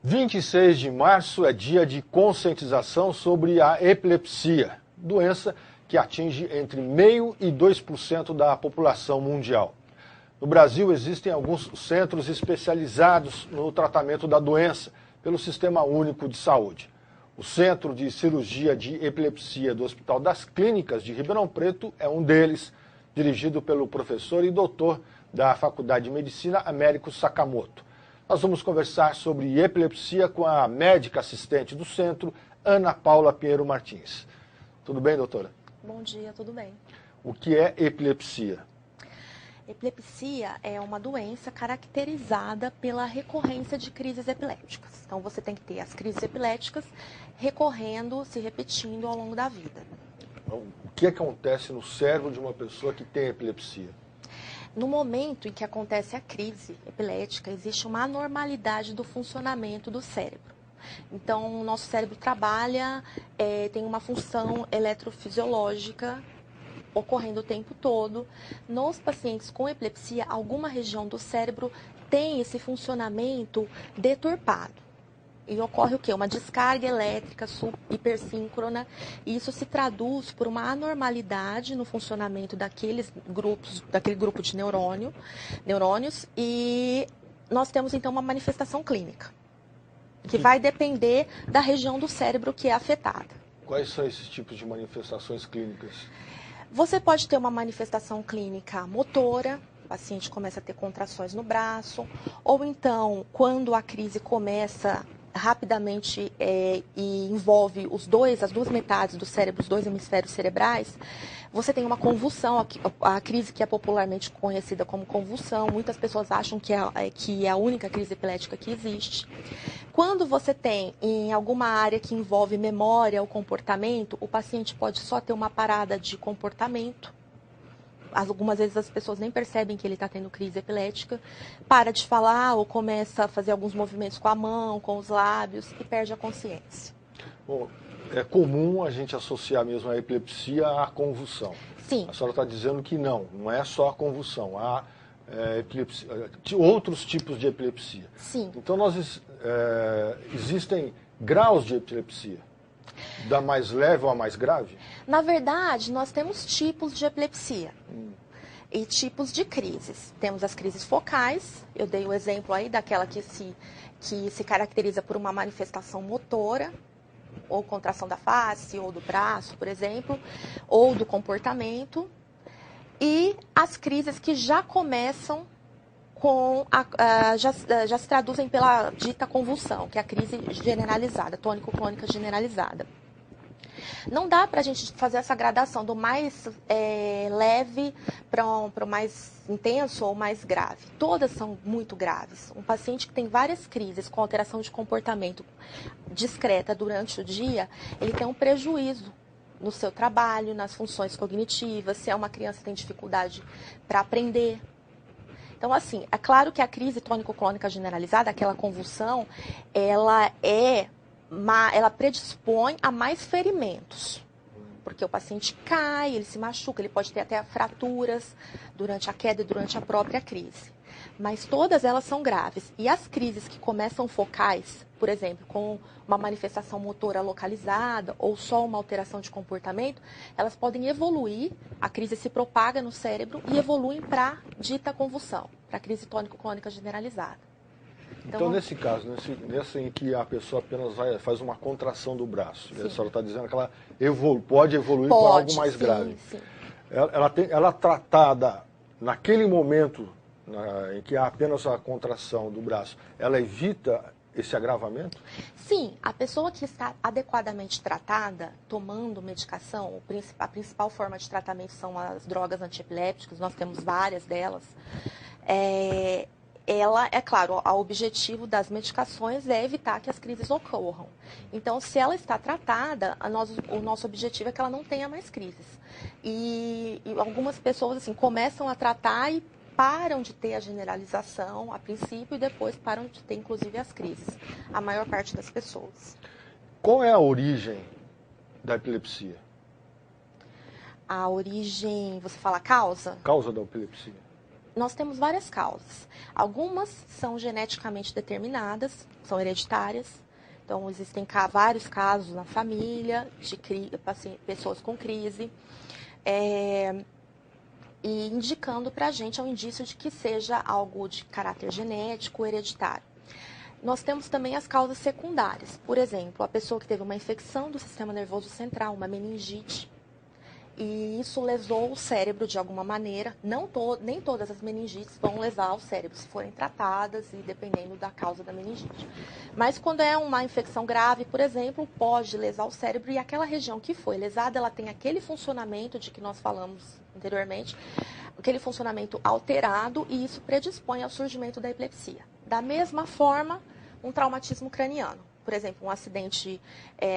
26 de março é dia de conscientização sobre a epilepsia, doença que atinge entre 0,5% e 2% da população mundial. No Brasil, existem alguns centros especializados no tratamento da doença pelo Sistema Único de Saúde. O Centro de Cirurgia de Epilepsia do Hospital das Clínicas de Ribeirão Preto é um deles, dirigido pelo professor e doutor da Faculdade de Medicina, Américo Sakamoto. Nós vamos conversar sobre epilepsia com a médica assistente do centro, Ana Paula Pinheiro Martins. Tudo bem, doutora? Bom dia, tudo bem. O que é epilepsia? Epilepsia é uma doença caracterizada pela recorrência de crises epilépticas. Então, você tem que ter as crises epiléticas recorrendo, se repetindo ao longo da vida. O que acontece no cérebro de uma pessoa que tem epilepsia? No momento em que acontece a crise epilética, existe uma anormalidade do funcionamento do cérebro. Então, o nosso cérebro trabalha, tem uma função eletrofisiológica ocorrendo o tempo todo. Nos pacientes com epilepsia, alguma região do cérebro tem esse funcionamento deturpado. E ocorre o quê? Uma descarga elétrica hipersíncrona, e isso se traduz por uma anormalidade no funcionamento daquele grupo de neurônios, e nós temos então uma manifestação clínica, que vai depender da região do cérebro que é afetada. Quais são esses tipos de manifestações clínicas? Você pode ter uma manifestação clínica motora, o paciente começa a ter contrações no braço, ou então, quando a crise começa rapidamente e envolve as duas metades do cérebro, os dois hemisférios cerebrais, você tem uma convulsão, a crise que é popularmente conhecida como convulsão. Muitas pessoas acham que é a única crise epilética que existe. Quando você tem em alguma área que envolve memória ou comportamento, o paciente pode só ter uma parada de comportamento. Algumas vezes as pessoas nem percebem que ele está tendo crise epilética, para de falar ou começa a fazer alguns movimentos com a mão, com os lábios e perde a consciência. Bom, é comum a gente associar mesmo a epilepsia à convulsão. Sim. A senhora está dizendo que não é só a convulsão, há outros tipos de epilepsia. Sim. Então existem graus de epilepsia, da mais leve ou a mais grave? Na verdade, nós temos tipos de epilepsia e tipos de crises. Temos as crises focais, eu dei o exemplo aí daquela que se caracteriza por uma manifestação motora, ou contração da face, ou do braço, por exemplo, ou do comportamento. E as crises que já começam já se traduzem pela dita convulsão, que é a crise generalizada, tônico-clônica generalizada. Não dá para a gente fazer essa gradação do mais leve para o mais intenso ou mais grave. Todas são muito graves. Um paciente que tem várias crises com alteração de comportamento discreta durante o dia, ele tem um prejuízo no seu trabalho, nas funções cognitivas. Se é uma criança que tem dificuldade para aprender. Então, assim, é claro que a crise tônico-clônica generalizada, aquela convulsão, ela predispõe a mais ferimentos, porque o paciente cai, ele se machuca, ele pode ter até fraturas durante a queda e durante a própria crise. Mas todas elas são graves. E as crises que começam focais, por exemplo, com uma manifestação motora localizada ou só uma alteração de comportamento, elas podem evoluir, a crise se propaga no cérebro e evoluem para dita convulsão, para a crise tônico-clônica generalizada. Então, nesse caso, nesse em que a pessoa apenas faz uma contração do braço, a senhora está dizendo que ela pode evoluir para algo mais grave. Sim. Ela tratada naquele momento em que há apenas a contração do braço, ela evita esse agravamento? Sim, a pessoa que está adequadamente tratada, tomando medicação, a principal forma de tratamento são as drogas antiepilépticas, nós temos várias delas. Ela, é claro, o objetivo das medicações é evitar que as crises ocorram. Então, se ela está tratada, o nosso objetivo é que ela não tenha mais crises. E algumas pessoas assim, começam a tratar e param de ter a generalização a princípio e depois param de ter, inclusive, as crises. A maior parte das pessoas. Qual é a origem da epilepsia? A origem, você fala causa? Causa da epilepsia. Nós temos várias causas. Algumas são geneticamente determinadas, são hereditárias. Então, existem vários casos na família de pessoas com crise. E indicando para a gente, é um indício de que seja algo de caráter genético, hereditário. Nós temos também as causas secundárias. Por exemplo, a pessoa que teve uma infecção do sistema nervoso central, uma meningite, e isso lesou o cérebro de alguma maneira. Nem todas as meningites vão lesar o cérebro, se forem tratadas e dependendo da causa da meningite. Mas quando é uma infecção grave, por exemplo, pode lesar o cérebro e aquela região que foi lesada, ela tem aquele funcionamento de que nós falamos anteriormente, aquele funcionamento alterado, e isso predispõe ao surgimento da epilepsia. Da mesma forma, um traumatismo craniano. Por exemplo, um acidente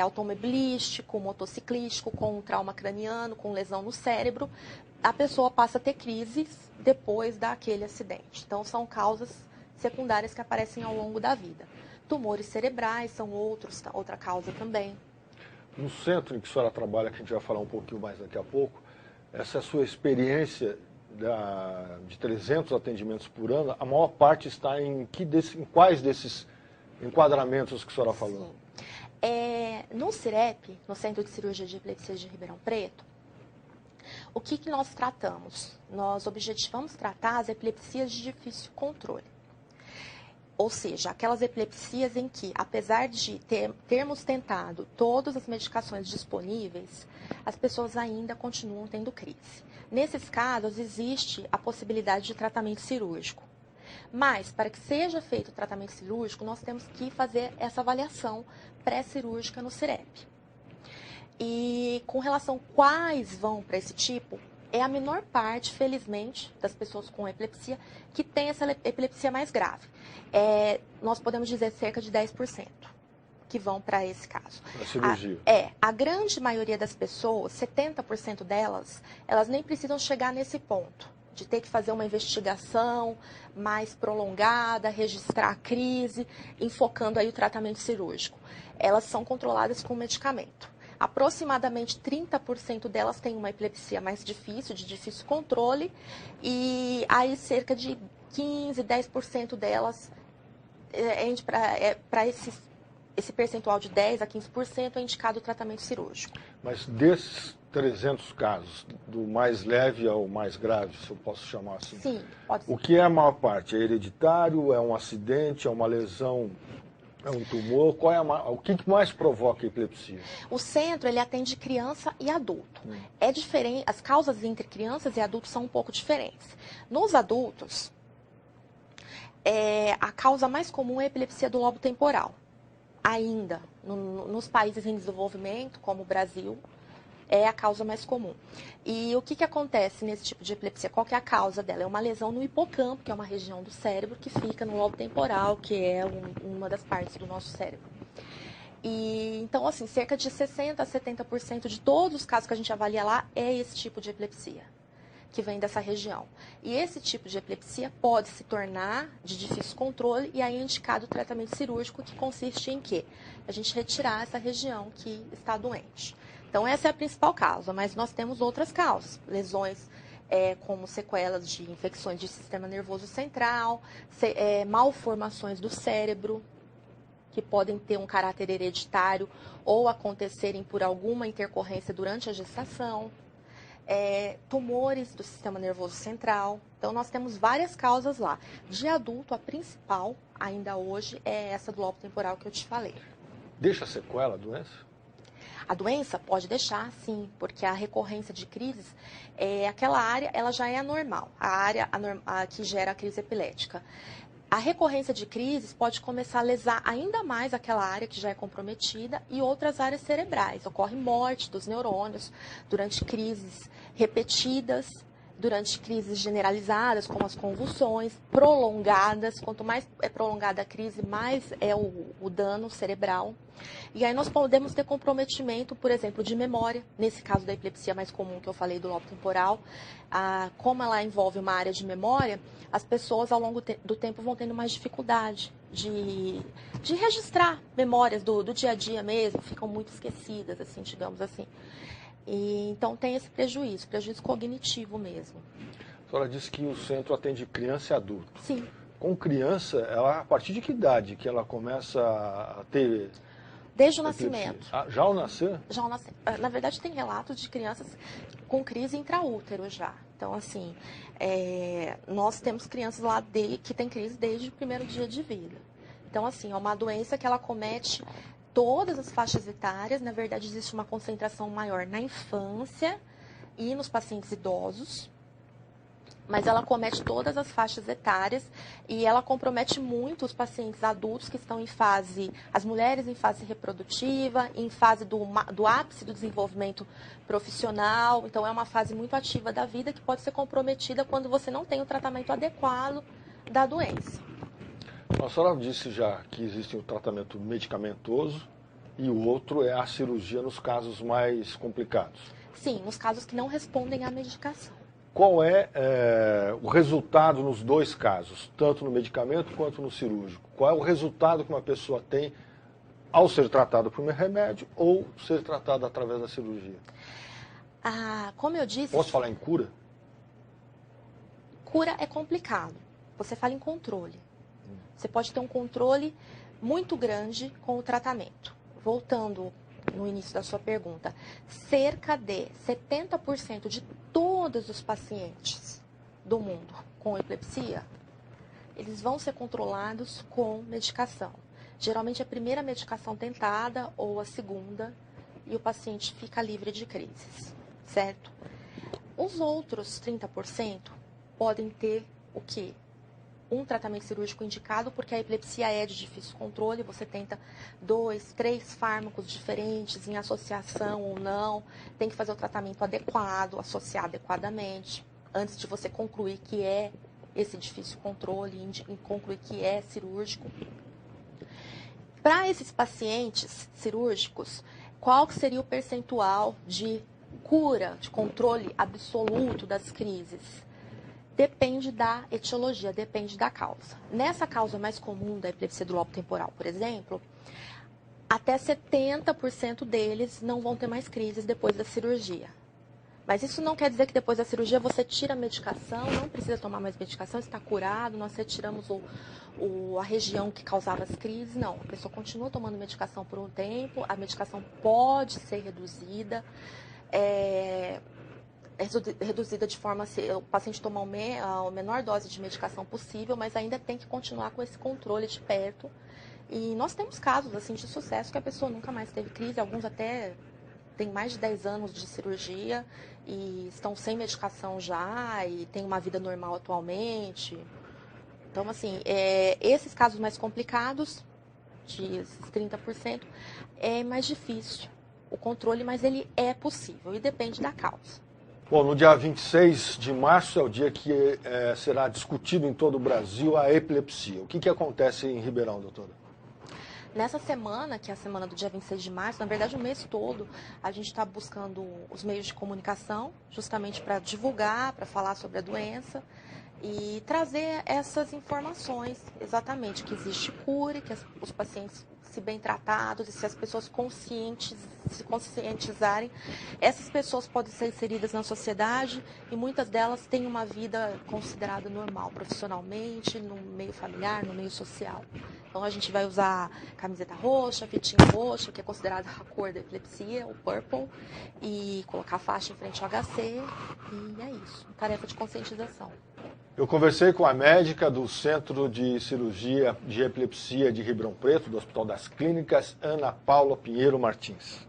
automobilístico, motociclístico, com um trauma craniano, com lesão no cérebro, a pessoa passa a ter crises depois daquele acidente. Então, são causas secundárias que aparecem ao longo da vida. Tumores cerebrais são outra causa também. No centro em que a senhora trabalha, que a gente vai falar um pouquinho mais daqui a pouco, essa sua experiência de 300 atendimentos por ano, a maior parte está em quais desses enquadramentos que a senhora falou? No CIREP, no Centro de Cirurgia de Epilepsia de Ribeirão Preto, o que nós tratamos? Nós objetivamos tratar as epilepsias de difícil controle. Ou seja, aquelas epilepsias em que, apesar de termos tentado todas as medicações disponíveis, as pessoas ainda continuam tendo crise. Nesses casos, existe a possibilidade de tratamento cirúrgico. Mas, para que seja feito o tratamento cirúrgico, nós temos que fazer essa avaliação pré-cirúrgica no CIREP. E com relação a quais vão para esse tipo, é a menor parte, felizmente, das pessoas com epilepsia que tem essa epilepsia mais grave. Nós podemos dizer cerca de 10% que vão para esse caso. A cirurgia. A grande maioria das pessoas, 70% delas, elas nem precisam chegar nesse ponto de ter que fazer uma investigação mais prolongada, registrar a crise, enfocando aí o tratamento cirúrgico. Elas são controladas com medicamento. Aproximadamente 30% delas têm uma epilepsia mais difícil, de difícil controle, e aí cerca de 15, 10% delas, para esse percentual de 10 a 15% é indicado o tratamento cirúrgico. Mas desses 300 casos, do mais leve ao mais grave, se eu posso chamar assim. Sim, pode ser. O que é a maior parte? É hereditário? É um acidente? É uma lesão? É um tumor? O que mais provoca a epilepsia? O centro, ele atende criança e adulto. É diferente, as causas entre crianças e adultos são um pouco diferentes. Nos adultos, a causa mais comum é a epilepsia do lobo temporal. Ainda, nos países em desenvolvimento, como o Brasil, é a causa mais comum. E o que acontece nesse tipo de epilepsia? Qual que é a causa dela? É uma lesão no hipocampo, que é uma região do cérebro que fica no lobo temporal, que é uma das partes do nosso cérebro. E então, assim, cerca de 60% a 70% de todos os casos que a gente avalia lá é esse tipo de epilepsia, que vem dessa região. E esse tipo de epilepsia pode se tornar de difícil controle e aí é indicado o tratamento cirúrgico, que consiste em quê? A gente retirar essa região que está doente. Então, essa é a principal causa, mas nós temos outras causas, lesões como sequelas de infecções de sistema nervoso central, malformações do cérebro, que podem ter um caráter hereditário ou acontecerem por alguma intercorrência durante a gestação, tumores do sistema nervoso central. Então, nós temos várias causas lá. De adulto, a principal, ainda hoje, é essa do lobo temporal que eu te falei. Deixa sequela a doença? A doença pode deixar, sim, porque a recorrência de crises, aquela área, ela já é anormal, a área que gera a crise epilética. A recorrência de crises pode começar a lesar ainda mais aquela área que já é comprometida e outras áreas cerebrais. Ocorre morte dos neurônios durante crises repetidas, durante crises generalizadas, como as convulsões, prolongadas. Quanto mais é prolongada a crise, mais é o dano cerebral. E aí nós podemos ter comprometimento, por exemplo, de memória. Nesse caso da epilepsia mais comum que eu falei do lobo temporal, como ela envolve uma área de memória, as pessoas ao longo do tempo vão tendo mais dificuldade de registrar memórias do dia a dia mesmo, ficam muito esquecidas, assim, digamos assim. E, então tem esse prejuízo cognitivo mesmo. A senhora disse que o centro atende criança e adulto. Sim. Com criança, a partir de que idade que ela começa a ter... Desde o epilepsia? nascimento. Já ao nascer? Já ao nascer. Na verdade, tem relatos de crianças com crise intraútero já. Então, assim, nós temos crianças lá que têm crise desde o primeiro dia de vida. Então, assim, é uma doença que ela comete todas as faixas etárias. Na verdade, existe uma concentração maior na infância e nos pacientes idosos. Mas ela comete todas as faixas etárias e ela compromete muito os pacientes adultos que estão em fase, as mulheres em fase reprodutiva, em fase do ápice do desenvolvimento profissional. Então, é uma fase muito ativa da vida que pode ser comprometida quando você não tem o tratamento adequado da doença. A senhora disse já que existe o tratamento medicamentoso e o outro é a cirurgia nos casos mais complicados. Sim, nos casos que não respondem à medicação. Qual é o resultado nos dois casos, tanto no medicamento quanto no cirúrgico? Qual é o resultado que uma pessoa tem ao ser tratada por um remédio ou ser tratada através da cirurgia? Como eu disse... Posso falar em cura? Cura é complicado. Você fala em controle. Você pode ter um controle muito grande com o tratamento. Voltando no início da sua pergunta, cerca de 70% de todos os pacientes do mundo com epilepsia, eles vão ser controlados com medicação. Geralmente a primeira medicação tentada ou a segunda e o paciente fica livre de crises, certo? Os outros 30% podem ter o quê? Um tratamento cirúrgico indicado, porque a epilepsia é de difícil controle, você tenta 2, 3 fármacos diferentes em associação ou não, tem que fazer o tratamento adequado, associar adequadamente, antes de você concluir que é esse difícil controle e concluir que é cirúrgico. Para esses pacientes cirúrgicos, qual que seria o percentual de cura, de controle absoluto das crises? Depende da etiologia, depende da causa. Nessa causa mais comum da epilepsia do lobo temporal, por exemplo, até 70% deles não vão ter mais crises depois da cirurgia. Mas isso não quer dizer que depois da cirurgia você tira a medicação, não precisa tomar mais medicação, está curado, nós retiramos a região que causava as crises. Não, a pessoa continua tomando medicação por um tempo, a medicação pode ser reduzida. Reduzida de forma a o paciente tomar a menor dose de medicação possível, mas ainda tem que continuar com esse controle de perto. E nós temos casos assim de sucesso que a pessoa nunca mais teve crise, alguns até têm mais de 10 anos de cirurgia e estão sem medicação já e têm uma vida normal atualmente. Então, assim, esses casos mais complicados, de esses 30%, é mais difícil o controle, mas ele é possível e depende da causa. Bom, no dia 26 de março é o dia que será discutido em todo o Brasil a epilepsia. O que acontece em Ribeirão, doutora? Nessa semana, que é a semana do dia 26 de março, na verdade o mês todo, a gente está buscando os meios de comunicação, justamente para divulgar, para falar sobre a doença e trazer essas informações, exatamente, que existe cura, que os pacientes, se bem tratados e se as pessoas se conscientizarem, essas pessoas podem ser inseridas na sociedade e muitas delas têm uma vida considerada normal, profissionalmente, no meio familiar, no meio social. Então a gente vai usar camiseta roxa, fitinha roxa, que é considerada a cor da epilepsia, o purple, e colocar a faixa em frente ao HC, e é isso, tarefa de conscientização. Eu conversei com a médica do Centro de Cirurgia de Epilepsia de Ribeirão Preto, do Hospital das Clínicas, Ana Paula Pinheiro Martins.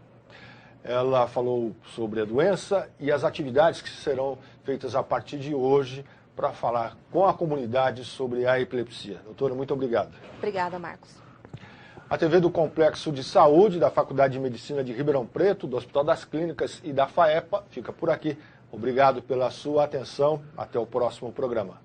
Ela falou sobre a doença e as atividades que serão feitas a partir de hoje para falar com a comunidade sobre a epilepsia. Doutora, muito obrigado. Obrigada, Marcos. A TV do Complexo de Saúde da Faculdade de Medicina de Ribeirão Preto, do Hospital das Clínicas e da FAEPA fica por aqui. Obrigado pela sua atenção. Até o próximo programa.